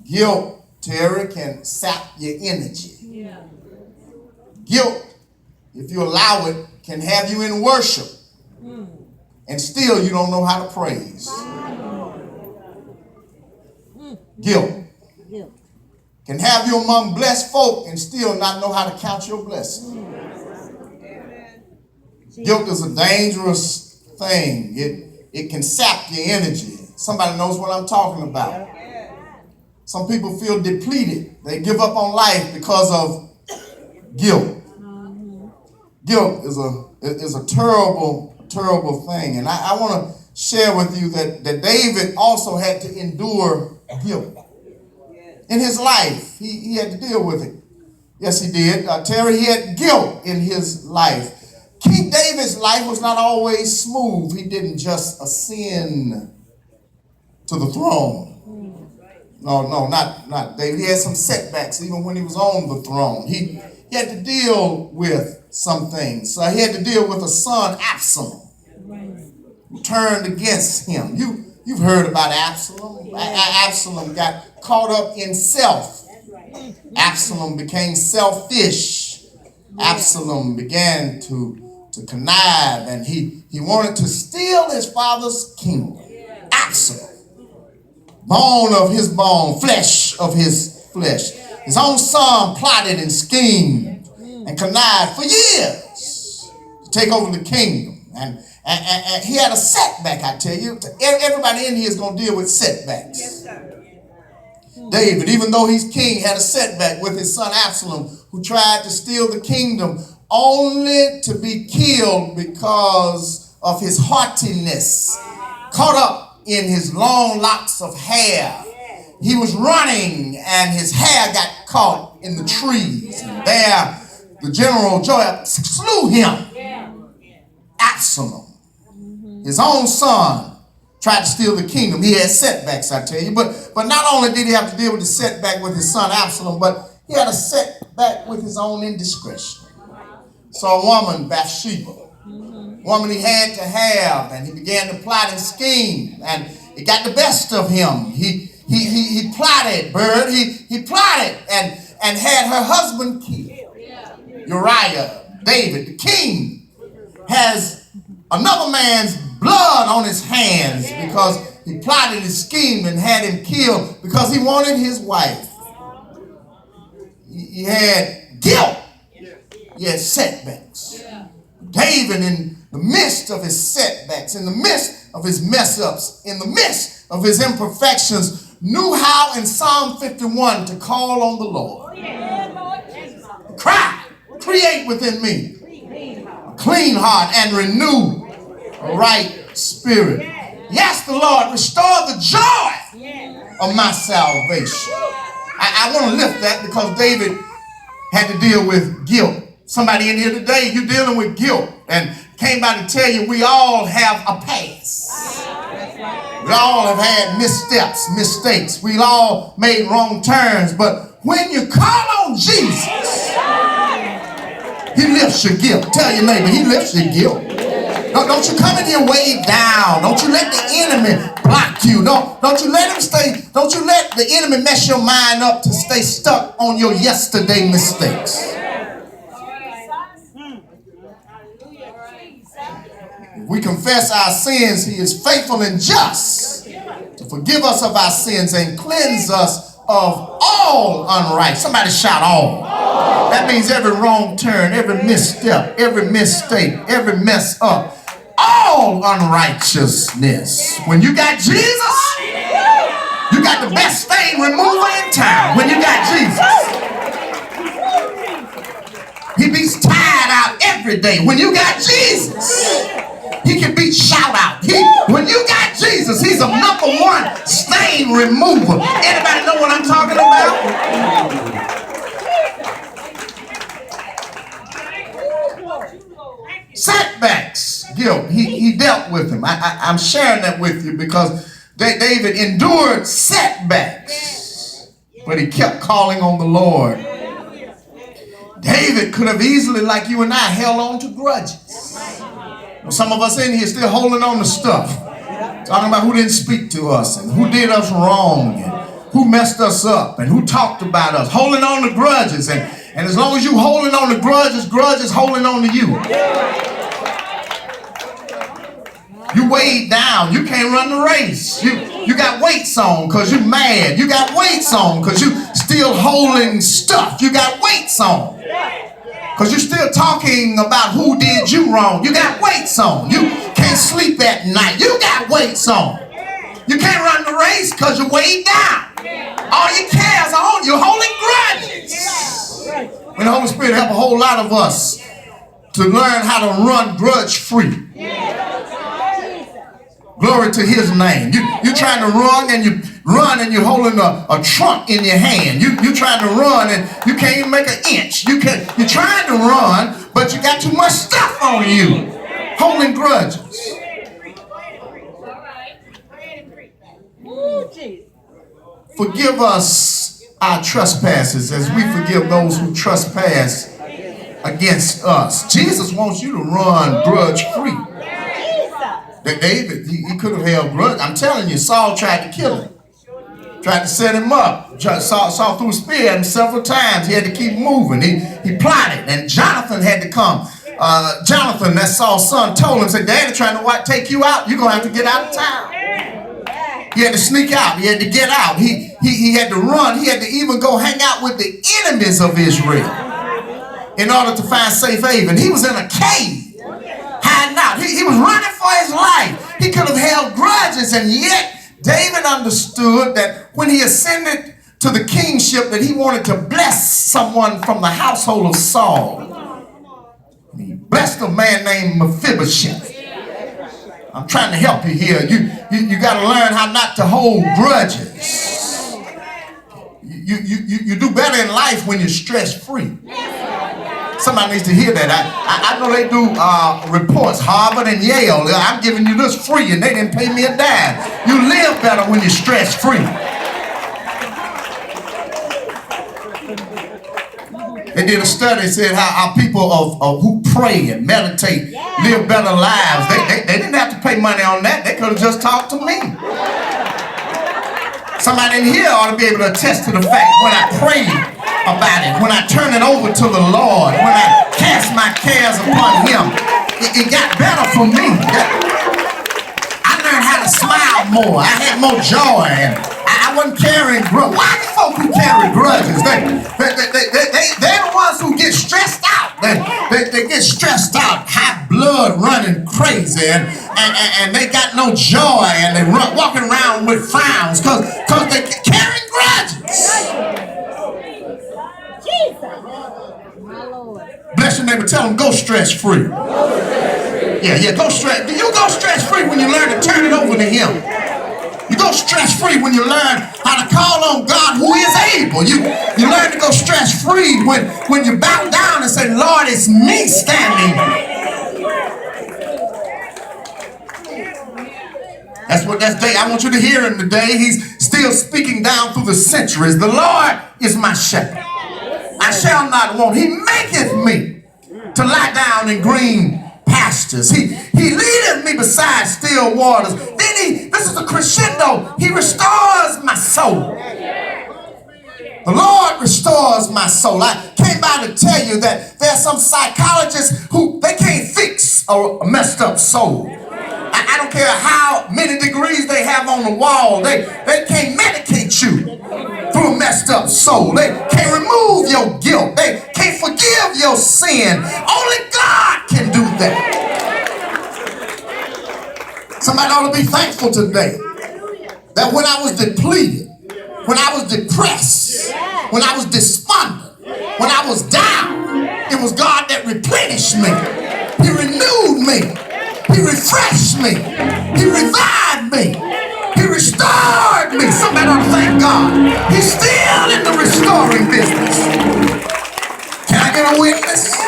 Guilt, Terry, can sap your energy. Yeah. Guilt, if you allow it, can have you in worship. And still you don't know how to praise. Guilt can have you among blessed folk and still not know how to count your blessings. Guilt is a dangerous thing. It can sap your energy. Somebody knows what I'm talking about. Some people feel depleted. They give up on life because of guilt. Guilt is a terrible thing. And I want to share with you that David also had to endure guilt. In his life, he had to deal with it. Yes, he did. Terry, he had guilt in his life. King David's life was not always smooth. He didn't just ascend to the throne. No, not David. He had some setbacks even when he was on the throne. He had to deal with some things. He had to deal with a son, Absalom, who turned against him. You've heard about Absalom. Absalom got caught up in self. Absalom became selfish. Absalom began to connive, and he wanted to steal his father's kingdom. Absalom, bone of his bone, flesh of his flesh. His own son plotted and schemed and connived for years to take over the kingdom. And he had a setback, I tell you. Everybody in here is going to deal with setbacks. Yes, sir. David, even though he's king, had a setback with his son Absalom, who tried to steal the kingdom only to be killed because of his haughtiness, caught up in his long locks of hair. He was running and his hair got caught in the trees. And there, the general Joab slew him. Absalom, his own son, tried to steal the kingdom. He had setbacks, I tell you. But not only did he have to deal with the setback with his son Absalom, but he had a setback with his own indiscretion. So a woman, Bathsheba, woman he had to have, and he began to plot and scheme, and it got the best of him. He plotted, he plotted and had her husband killed. Uriah, David, the king, has another man's blood on his hands because he plotted and schemed and had him killed because he wanted his wife. He had guilt. He had setbacks. David, in the midst of his setbacks, in the midst of his mess ups, in the midst of his imperfections, knew how in Psalm 51 to call on the Lord. Cry, create within me a clean heart and renew a right spirit. Yes, the Lord, restore the joy of my salvation. I want to lift that because David had to deal with guilt. Somebody in here today, you're dealing with guilt, and came by to tell you we all have a past. We all have had missteps, mistakes. We all made wrong turns, but when you call on Jesus, he lifts your guilt. Tell your neighbor, he lifts your guilt. Don't you come in here weighed down. Don't you let the enemy block you. Don't you let him stay. Don't you let the enemy mess your mind up to stay stuck on your yesterday mistakes. If we confess our sins, he is faithful and just to forgive us of our sins and cleanse us of all unrighteousness. Somebody shout all. That means every wrong turn, every misstep, every mistake, every mess up, all unrighteousness. When you got Jesus, you got the best stain remover in town. When you got Jesus, he beats tired out every day. When you got Jesus, he can beat shout out. When you got Jesus, he's a #1 stain remover. Anybody know what I'm talking about? Setbacks, guilt. He dealt with them. I'm sharing that with you because David endured setbacks, but he kept calling on the Lord. David could have easily, like you and I, held on to grudges. Some of us in here still holding on to stuff. Talking about who didn't speak to us and who did us wrong and who messed us up and who talked about us. Holding on to grudges. And as long as you holding on to grudges holding on to you. You weighed down. You can't run the race. You got weights on because you're mad. You got weights on because you still holding stuff. You got weights on because you're still talking about who did you wrong. You got weights on. You can't sleep at night. You got weights on. You can't run the race because you're weighed down. All your cares are on you. Holding grudges. And the Holy Spirit help a whole lot of us to learn how to run grudge free. Glory to his name. You're trying to run and you're holding a trunk in your hand. You're trying to run and you can't even make an inch. You're trying to run, but you got too much stuff on you. Holding grudges. Forgive us our trespasses as we forgive those who trespass against us. Jesus wants you to run grudge free. David, he could have held grudge. I'm telling you, Saul tried to kill him. Tried to set him up. Saul threw a spear at him several times. He had to keep moving. He plotted. And Jonathan had to come. Jonathan, that's Saul's son, told him, said, Daddy trying to take you out. You're going to have to get out of town. He had to sneak out. He had to get out. He had to run. He had to even go hang out with the enemies of Israel in order to find safe haven. He was in a cave. He was running for his life. He could have held grudges, and yet David understood that when he ascended to the kingship that he wanted to bless someone from the household of Saul. He blessed a man named Mephibosheth. I'm trying to help you here. You got to learn how not to hold grudges. You do better in life when you're stress-free. Somebody needs to hear that. I know they do reports, Harvard and Yale. I'm giving you this free and they didn't pay me a dime. You live better when you're stress-free. They did a study, said how people who pray and meditate live better lives. They didn't have to pay money on that. They could have just talked to me. Somebody in here ought to be able to attest to the fact when I pray about it, when I turn it over to the Lord, when I cast my cares upon him, it got better for me. I learned how to smile more. I had more joy, and I wasn't carrying grudges. Why do folk who carry grudges? They're the ones who get stressed out. They get stressed out, high blood running crazy, and they got no joy, and they walking around with frowns because they carrying grudges. Bless your neighbor, tell them go stress free. Yeah, go stress. You go stress free when you learn to turn it over to him. You go stress free when you learn how to call on God who is able. You learn to go stress free when you bow down and say, Lord, it's me standing. That's David. I want you to hear him today. He's still speaking down through the centuries. The Lord is my shepherd. I shall not want. He maketh me to lie down in green pastures. He leadeth me beside still waters. Then this is a crescendo. He restores my soul. The Lord restores my soul. I came by to tell you that there are some psychologists who they can't fix a messed up soul. I don't care how many degrees they have on the wall. They can't medicate you through a messed up soul. They can't remove your guilt. They can't forgive your sin. Only God can do that. Somebody ought to be thankful today that when I was depleted, when I was depressed, when I was despondent, when I was down, it was God that replenished me. He renewed me. He refreshed me. He revived me. He restored me. Somebody ought to thank God. He's still in the restoring business. Can I get a witness?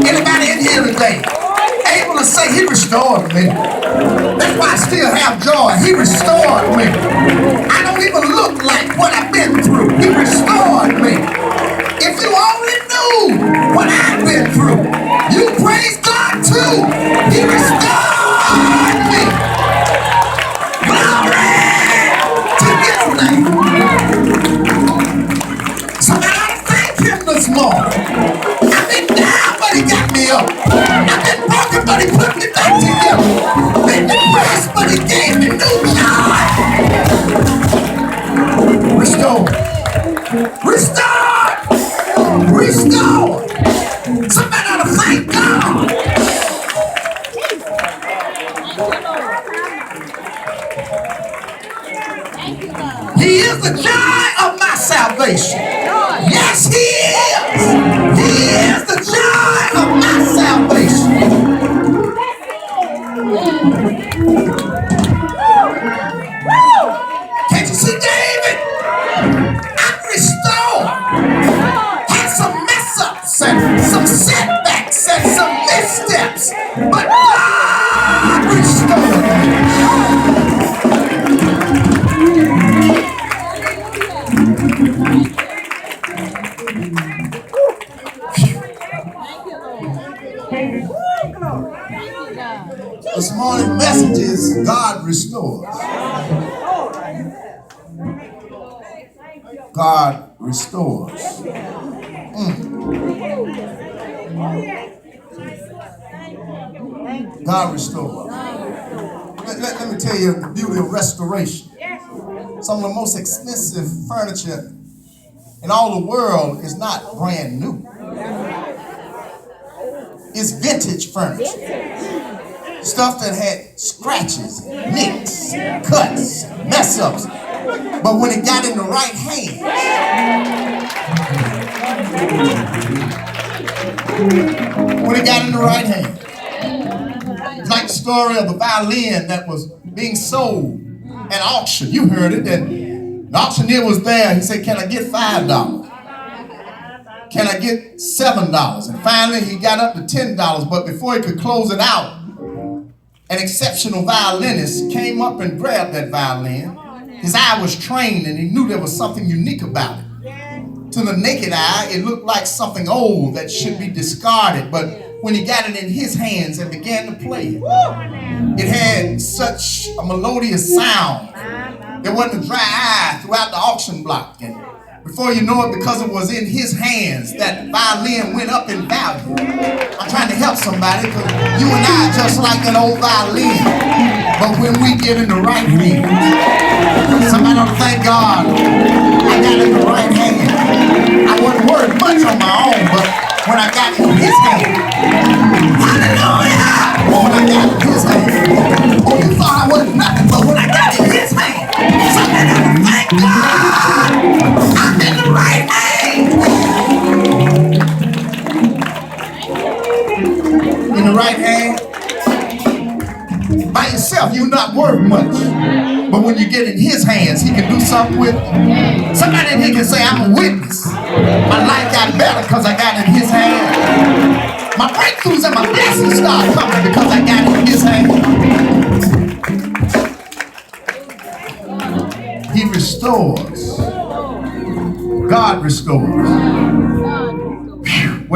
Anybody in here today able to say he restored me? That's why I still have joy. He restored me. I don't even look like what I've been through. He restored me. If you only knew what I've been through, you praise God too. He restored me. He is the joy of my salvation. Yes, he is. He is the joy of my salvation. Can't you see David? I'm restored. Had some mess ups and some setbacks and some missteps, but God restored me. This morning message is God restores. God restores. God restores. Let me tell you the beauty of restoration. Some of the most expensive furniture in all the world is not brand new. It's vintage furniture. Stuff that had scratches, nicks, cuts, mess ups. But when it got in the right hands, it's like the story of the violin that was being sold at auction. You heard it. And the auctioneer was there. He said, "Can I get $5? Can I get $7? And finally he got up to $10. But before he could close it out, an exceptional violinist came up and grabbed that violin. His eye was trained and he knew there was something unique about it. To the naked eye, it looked like something old that should be discarded. But when he got it in his hands and began to play it, it had such a melodious sound. There wasn't a dry eye throughout the auction block. And before you know it, because it was in his hands, that violin went up in value. I'm trying to help somebody because you and I are just like that old violin. But when we get in the right hands, somebody ought to thank God. I got it in the right hand. I wasn't worried much on my own, but when I got it in his hand, hallelujah! When I got it in his hand, oh, you thought I wasn't nothing, but when I got it in his hand, somebody ought to thank God. I'm in the right hand. In the right hand. By yourself, you're not worth much. But when you get in his hands, he can do something with it. Somebody in here can say, "I'm a witness. My life got better because I got in his hands. My breakthroughs and my blessings start coming because I got in his hands." He restores. God restores.